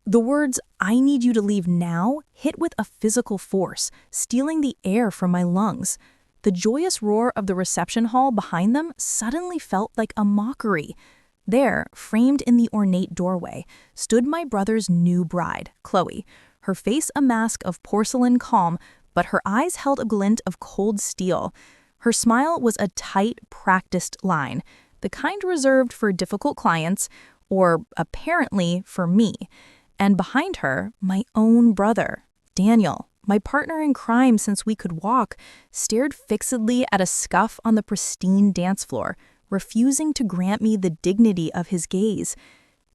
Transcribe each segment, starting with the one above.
The words, "I need you to leave now," hit with a physical force, stealing the air from my lungs. The joyous roar of the reception hall behind them suddenly felt like a mockery. There, framed in the ornate doorway, stood my brother's new bride, Chloe, her face a mask of porcelain calm, but her eyes held a glint of cold steel. Her smile was a tight, practiced line, the kind reserved for difficult clients, or apparently for me. And behind her, my own brother, Daniel, my partner in crime since we could walk, stared fixedly at a scuff on the pristine dance floor, refusing to grant me the dignity of his gaze.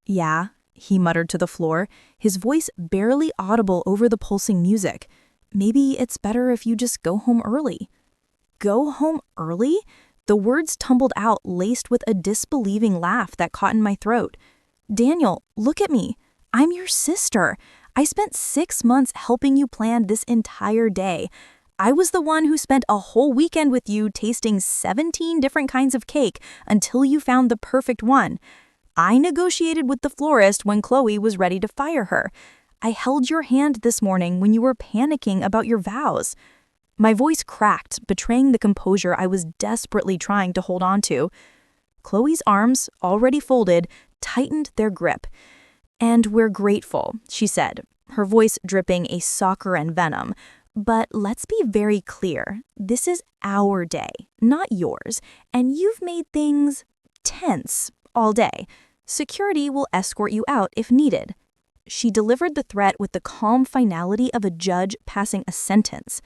"Yeah," he muttered to the floor, his voice barely audible over the pulsing music. "Maybe it's better if you just go home early." Go home early? The words tumbled out, laced with a disbelieving laugh that caught in my throat. "Daniel, look at me. I'm your sister. I spent 6 months helping you plan this entire day. I was the one who spent a whole weekend with you tasting 17 different kinds of cake until you found the perfect one. I negotiated with the florist when Chloe was ready to fire her. I held your hand this morning when you were panicking about your vows." My voice cracked, betraying the composure I was desperately trying to hold on to. Chloe's arms, already folded, tightened their grip. "And we're grateful," she said, her voice dripping a saccharine venom. "But let's be very clear. This is our day, not yours, and you've made things tense all day. Security will escort you out if needed." She delivered the threat with the calm finality of a judge passing a sentence.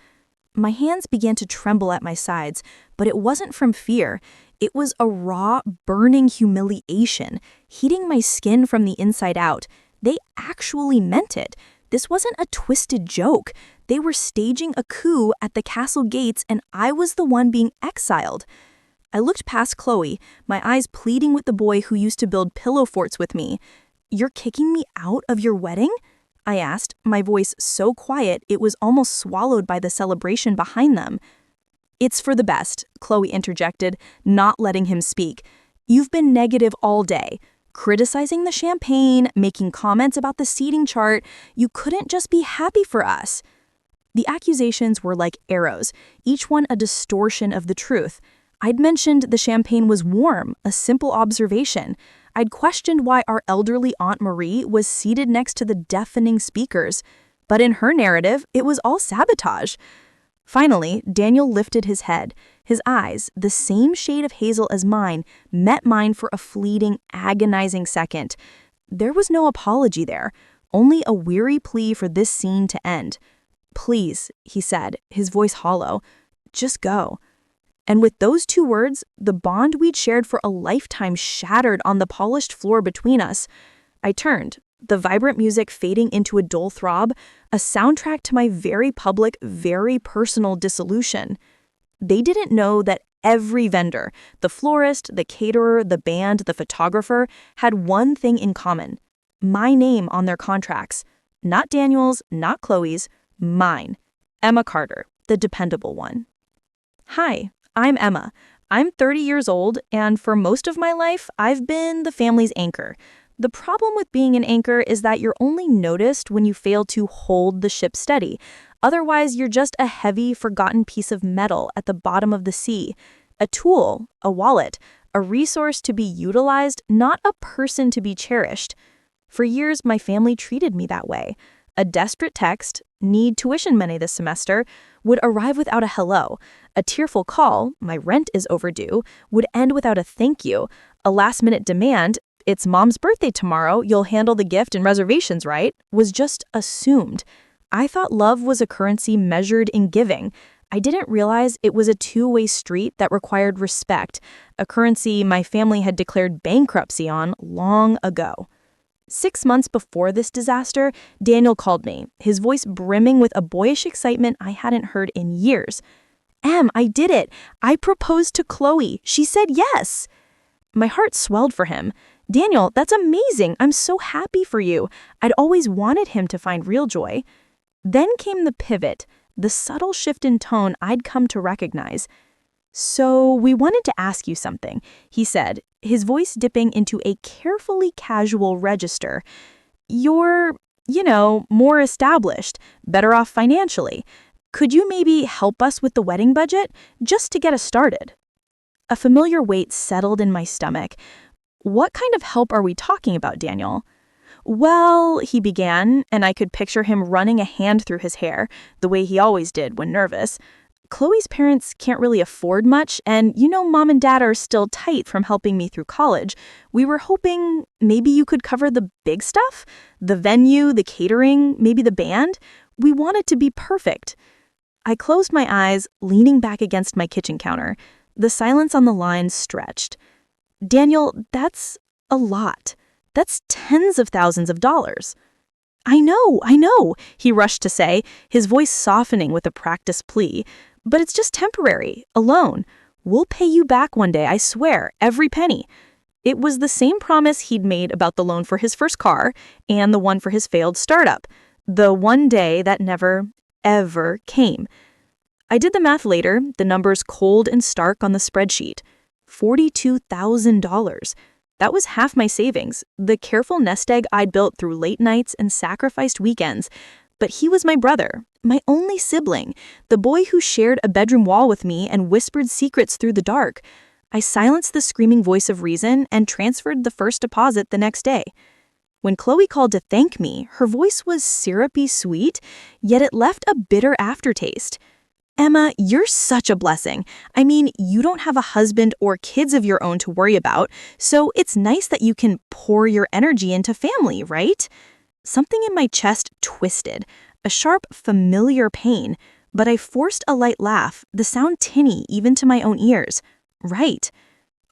My hands began to tremble at my sides, but it wasn't from fear. It was a raw, burning humiliation, heating my skin from the inside out. They actually meant it. This wasn't a twisted joke. They were staging a coup at the castle gates, and I was the one being exiled. I looked past Chloe, my eyes pleading with the boy who used to build pillow forts with me. "You're kicking me out of your wedding?" I asked, my voice so quiet it was almost swallowed by the celebration behind them. "It's for the best," Chloe interjected, not letting him speak. "You've been negative all day, criticizing the champagne, making comments about the seating chart. You couldn't just be happy for us." The accusations were like arrows, each one a distortion of the truth. I'd mentioned the champagne was warm, a simple observation. I'd questioned why our elderly Aunt Marie was seated next to the deafening speakers. But in her narrative, it was all sabotage. Finally, Daniel lifted his head. His eyes, the same shade of hazel as mine, met mine for a fleeting, agonizing second. There was no apology there, only a weary plea for this scene to end. "Please," he said, his voice hollow, "just go." And with those 2 words, the bond we'd shared for a lifetime shattered on the polished floor between us. I turned, the vibrant music fading into a dull throb, a soundtrack to my very public, very personal dissolution. They didn't know that every vendor, the florist, the caterer, the band, the photographer, had one thing in common: my name on their contracts. Not Daniel's, not Chloe's, mine. Emma Carter, the dependable one. Hi. I'm Emma. I'm 30 years old, and for most of my life, I've been the family's anchor. The problem with being an anchor is that you're only noticed when you fail to hold the ship steady. Otherwise, you're just a heavy, forgotten piece of metal at the bottom of the sea. A tool, a wallet, a resource to be utilized, not a person to be cherished. For years, my family treated me that way. A desperate text, "Need tuition money this semester," would arrive without a hello. A tearful call, "My rent is overdue," would end without a thank you. A last-minute demand, "It's Mom's birthday tomorrow, you'll handle the gift and reservations, right?" was just assumed. I thought love was a currency measured in giving. I didn't realize it was a two-way street that required respect, a currency my family had declared bankruptcy on long ago. 6 months before this disaster, Daniel called me, his voice brimming with a boyish excitement I hadn't heard in years. "Em, I did it. I proposed to Chloe. She said yes." My heart swelled for him. "Daniel, that's amazing. I'm so happy for you. I'd always wanted him to find real joy." Then came the pivot, the subtle shift in tone I'd come to recognize. "So we wanted to ask you something," he said, his voice dipping into a carefully casual register. "You're more established, better off financially. Could you maybe help us with the wedding budget, just to get us started?" A familiar weight settled in my stomach. "What kind of help are we talking about, Daniel?" "Well," he began, and I could picture him running a hand through his hair, the way he always did when nervous. "Chloe's parents can't really afford much, and Mom and Dad are still tight from helping me through college. We were hoping maybe you could cover the big stuff? The venue, the catering, maybe the band? We want it to be perfect." I closed my eyes, leaning back against my kitchen counter. The silence on the line stretched. "Daniel, that's a lot. That's tens of thousands of dollars." I know," he rushed to say, his voice softening with a practiced plea. "But it's just temporary, a loan. We'll pay you back one day, I swear, every penny." It was the same promise he'd made about the loan for his first car and the one for his failed startup. The one day that never, ever came. I did the math later, the numbers cold and stark on the spreadsheet. $42,000. That was half my savings, the careful nest egg I'd built through late nights and sacrificed weekends. But he was my brother, my only sibling, the boy who shared a bedroom wall with me and whispered secrets through the dark. I silenced the screaming voice of reason and transferred the first deposit the next day. When Chloe called to thank me, her voice was syrupy sweet, yet it left a bitter aftertaste. "Emma, you're such a blessing. I mean, you don't have a husband or kids of your own to worry about, so it's nice that you can pour your energy into family, right?" Something in my chest twisted, a sharp, familiar pain, but I forced a light laugh, the sound tinny even to my own ears. Right.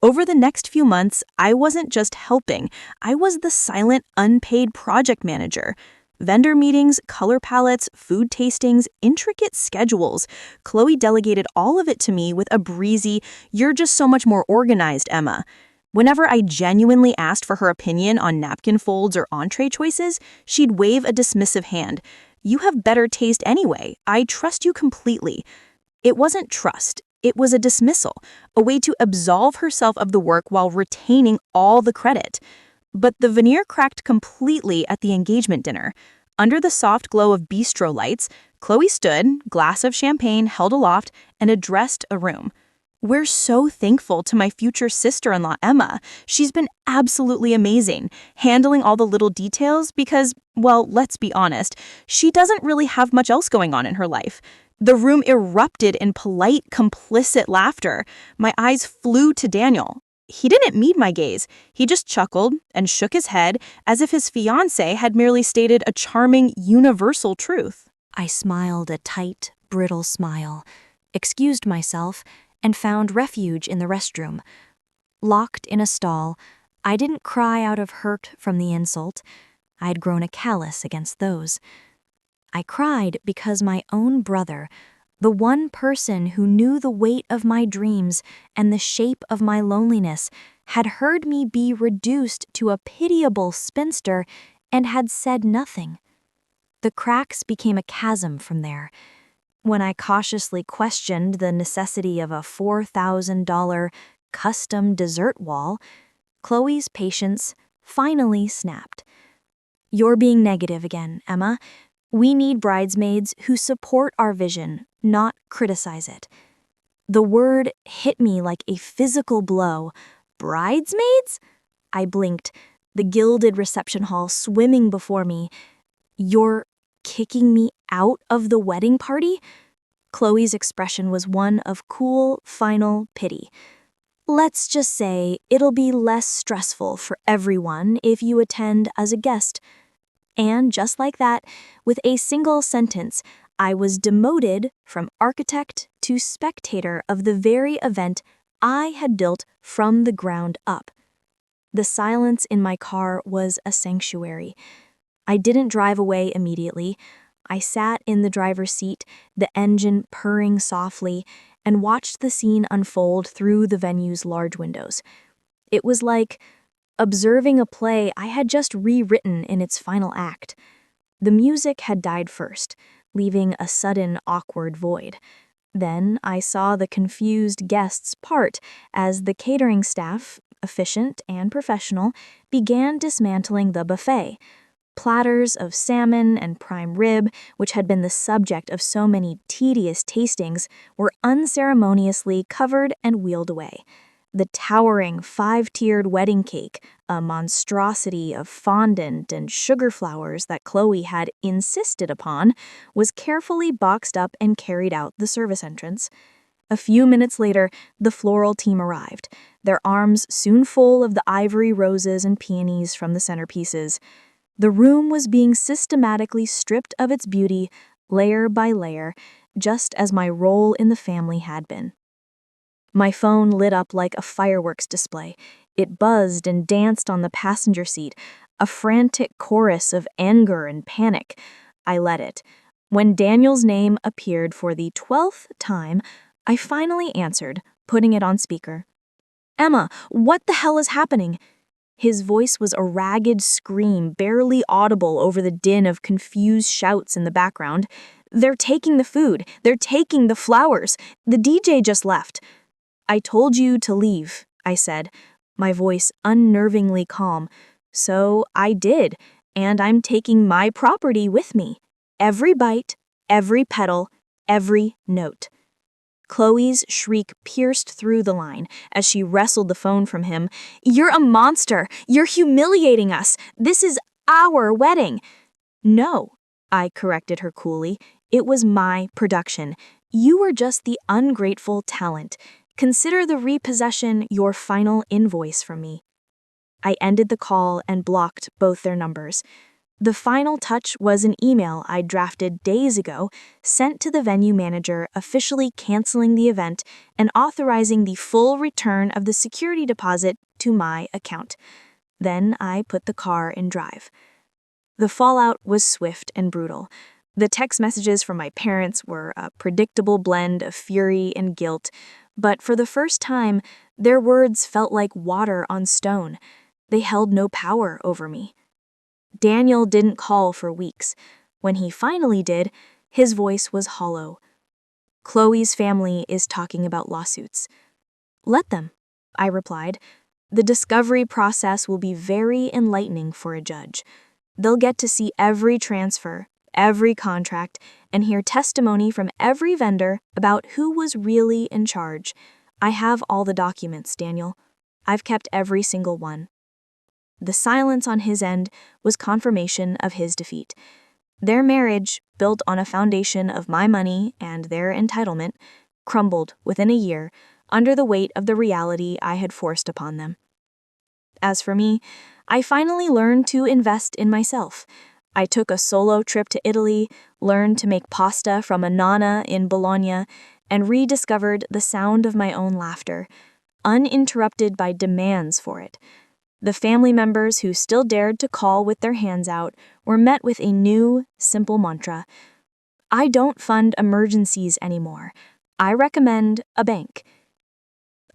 Over the next few months, I wasn't just helping, I was the silent, unpaid project manager. Vendor meetings, color palettes, food tastings, intricate schedules. Chloe delegated all of it to me with a breezy, "You're just so much more organized, Emma." Whenever I genuinely asked for her opinion on napkin folds or entree choices, she'd wave a dismissive hand. "You have better taste anyway. I trust you completely." It wasn't trust. It was a dismissal, a way to absolve herself of the work while retaining all the credit. But the veneer cracked completely at the engagement dinner. Under the soft glow of bistro lights, Chloe stood, glass of champagne held aloft, and addressed a room. "We're so thankful to my future sister-in-law, Emma. She's been absolutely amazing, handling all the little details because, well, let's be honest, she doesn't really have much else going on in her life." The room erupted in polite, complicit laughter. My eyes flew to Daniel. He didn't meet my gaze. He just chuckled and shook his head as if his fiancée had merely stated a charming, universal truth. I smiled a tight, brittle smile, excused myself, and found refuge in the restroom. Locked in a stall, I didn't cry out of hurt from the insult. I'd grown a callous against those. I cried because my own brother, the one person who knew the weight of my dreams and the shape of my loneliness, had heard me be reduced to a pitiable spinster and had said nothing. The cracks became a chasm from there. When I cautiously questioned the necessity of a $4,000 custom dessert wall, Chloe's patience finally snapped. "You're being negative again, Emma. We need bridesmaids who support our vision, not criticize it." The word hit me like a physical blow. "Bridesmaids?" I blinked, the gilded reception hall swimming before me. "You're kicking me out of the wedding party?" Chloe's expression was one of cool, final pity. "Let's just say it'll be less stressful for everyone if you attend as a guest." And just like that, with a single sentence, I was demoted from architect to spectator of the very event I had built from the ground up. The silence in my car was a sanctuary. I didn't drive away immediately. I sat in the driver's seat, the engine purring softly, and watched the scene unfold through the venue's large windows. It was like observing a play I had just rewritten in its final act. The music had died first, leaving a sudden awkward void. Then I saw the confused guests part as the catering staff, efficient and professional, began dismantling the buffet. Platters of salmon and prime rib, which had been the subject of so many tedious tastings, were unceremoniously covered and wheeled away. The towering 5-tiered wedding cake, a monstrosity of fondant and sugar flowers that Chloe had insisted upon, was carefully boxed up and carried out the service entrance. A few minutes later, the floral team arrived, their arms soon full of the ivory roses and peonies from the centerpieces. The room was being systematically stripped of its beauty, layer by layer, just as my role in the family had been. My phone lit up like a fireworks display. It buzzed and danced on the passenger seat, a frantic chorus of anger and panic. I let it. When Daniel's name appeared for the 12th time, I finally answered, putting it on speaker. "Emma, what the hell is happening?" His voice was a ragged scream, barely audible over the din of confused shouts in the background. "They're taking the food. They're taking the flowers. The DJ just left." "I told you to leave," I said, my voice unnervingly calm. "So I did, and I'm taking my property with me. Every bite, every petal, every note." Chloe's shriek pierced through the line as she wrestled the phone from him. "You're a monster! You're humiliating us! This is our wedding!" "No," I corrected her coolly. "It was my production. You were just the ungrateful talent. Consider the repossession your final invoice from me." I ended the call and blocked both their numbers. The final touch was an email I'd drafted days ago, sent to the venue manager officially canceling the event and authorizing the full return of the security deposit to my account. Then I put the car in drive. The fallout was swift and brutal. The text messages from my parents were a predictable blend of fury and guilt, but for the first time, their words felt like water on stone. They held no power over me. Daniel didn't call for weeks. When he finally did, his voice was hollow. "Chloe's family is talking about lawsuits." "Let them," I replied. "The discovery process will be very enlightening for a judge. They'll get to see every transfer, every contract, and hear testimony from every vendor about who was really in charge. I have all the documents, Daniel. I've kept every single one." The silence on his end was confirmation of his defeat. Their marriage, built on a foundation of my money and their entitlement, crumbled within a year under the weight of the reality I had forced upon them. As for me, I finally learned to invest in myself. I took a solo trip to Italy, learned to make pasta from a nonna in Bologna, and rediscovered the sound of my own laughter, uninterrupted by demands for it. The family members who still dared to call with their hands out were met with a new, simple mantra. I don't fund emergencies anymore. I recommend a bank.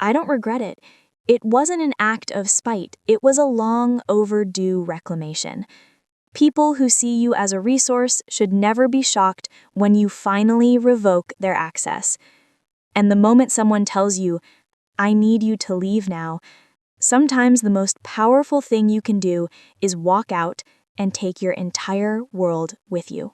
I don't regret it. It wasn't an act of spite. It was a long overdue reclamation. People who see you as a resource should never be shocked when you finally revoke their access. And the moment someone tells you, "I need you to leave now," sometimes the most powerful thing you can do is walk out and take your entire world with you.